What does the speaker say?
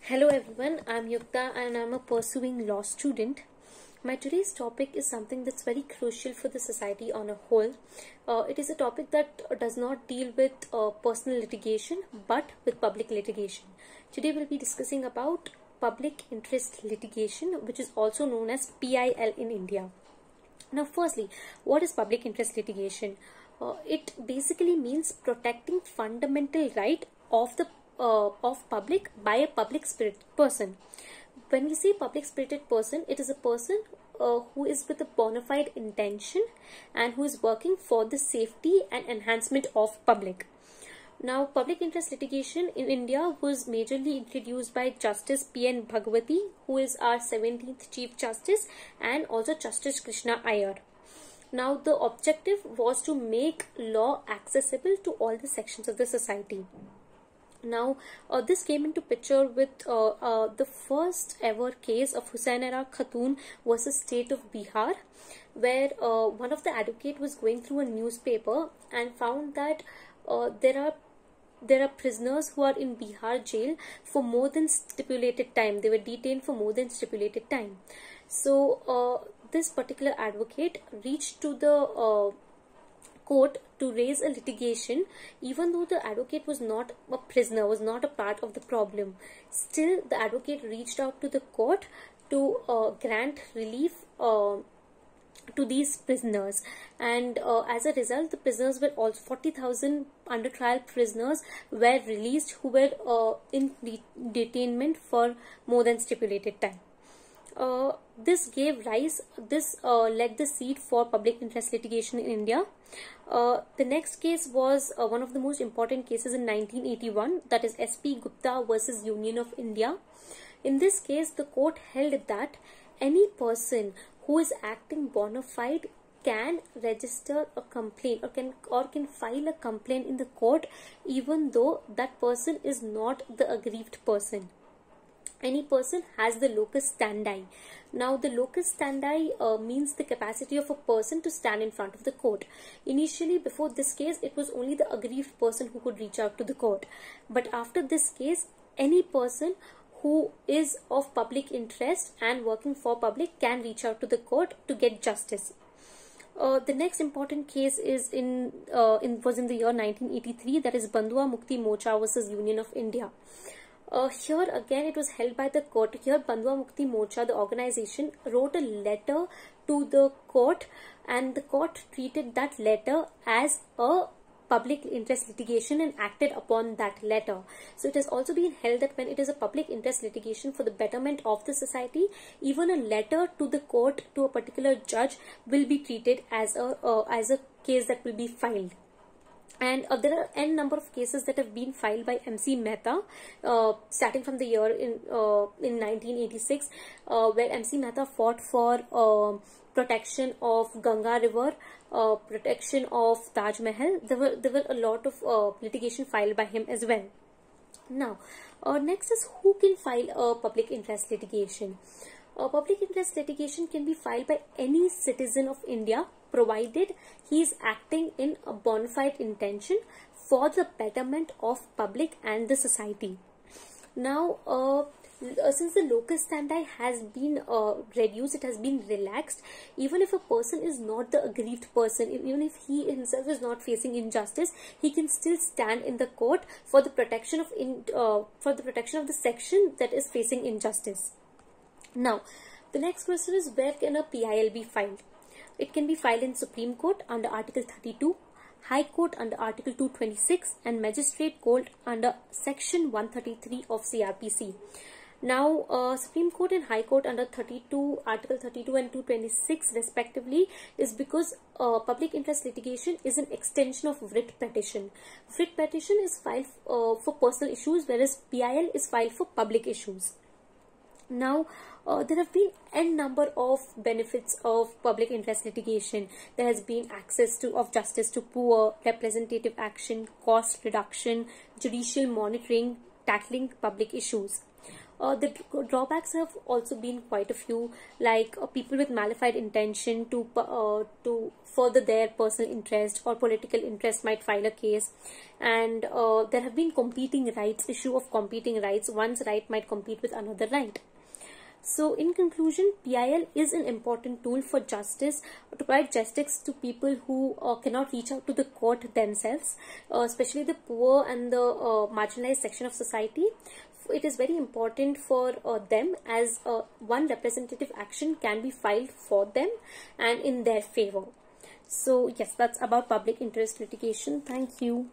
Hello everyone, I'm Yuktha and I'm a pursuing law student. My today's topic is something that's very crucial for the society on a whole. It is a topic that does not deal with personal litigation but with public litigation. Today we'll be discussing about public interest litigation, which is also known as PIL in India. Now firstly, what is public interest litigation? It basically means protecting fundamental right of the public by a public spirited person. When we say public spirited person, it is a person who is with a bona fide intention and who is working for the safety and enhancement of public. Now, public interest litigation in India was majorly introduced by Justice P.N. Bhagwati, who is our 17th Chief Justice, and also Justice Krishna Iyer. Now, the objective was to make law accessible to all the sections of the society. Now, this came into picture with the first ever case of Husainara Khatun versus State of Bihar, where one of the advocate was going through a newspaper and found that there are prisoners who are in Bihar jail for more than stipulated time. They were detained for more than stipulated time. So, this particular advocate reached to the court to raise a litigation, even though the advocate was not a prisoner, was not a part of the problem. Still, the advocate reached out to the court to grant relief to these prisoners, and as a result, the prisoners were also 40,000 under trial prisoners were released who were in detainment for more than stipulated time. This led the seed for public interest litigation in India. The next case was one of the most important cases in 1981, that is SP Gupta versus Union of India. In this case, the court held that any person who is acting bona fide can register a complaint or can file a complaint in the court, even though that person is not the aggrieved person. Any person has the locus standi. Now, the locus standi means the capacity of a person to stand in front of the court. Initially, before this case, it was only the aggrieved person who could reach out to the court. But after this case, any person who is of public interest and working for public can reach out to the court to get justice. The next important case is was in the year 1983, that is Bandhua Mukti Morcha versus Union of India. Here again it was held by the court. Here Bandhua Mukti Morcha, the organization, wrote a letter to the court, and the court treated that letter as a public interest litigation and acted upon that letter. So it has also been held that when it is a public interest litigation for the betterment of the society, even a letter to the court, to a particular judge, will be treated as a case that will be filed. And there are n number of cases that have been filed by MC Mehta, starting from the year in 1986, where MC Mehta fought for protection of Ganga River, protection of Taj Mahal. There were a lot of litigation filed by him as well. Now, next is who can file a public interest litigation. Public interest litigation can be filed by any citizen of India, provided he is acting in a bona fide intention for the betterment of public and the society. Now, since the locus standi has been reduced, it has been relaxed. Even if a person is not the aggrieved person, even if he himself is not facing injustice, he can still stand in the court for the protection of the section that is facing injustice. Now, the next question is, where can a PIL be filed? It can be filed in Supreme Court under Article 32, High Court under Article 226, and Magistrate Court under Section 133 of CRPC. Now, Supreme Court and High Court under Article 32 and 226 respectively is because public interest litigation is an extension of writ petition. Writ petition is filed for personal issues, whereas PIL is filed for public issues. Now, there have been n number of benefits of public interest litigation. There has been access of justice to poor, representative action, cost reduction, judicial monitoring, tackling public issues. The drawbacks have also been quite a few, like people with malified intention to further their personal interest or political interest might file a case, and there have been competing rights, issue of competing rights. One's right might compete with another right. So in conclusion, PIL is an important tool for justice, to provide justice to people who cannot reach out to the court themselves, especially the poor and the marginalized section of society. It is very important for them, as one representative action can be filed for them and in their favor. So yes, that's about public interest litigation. Thank you.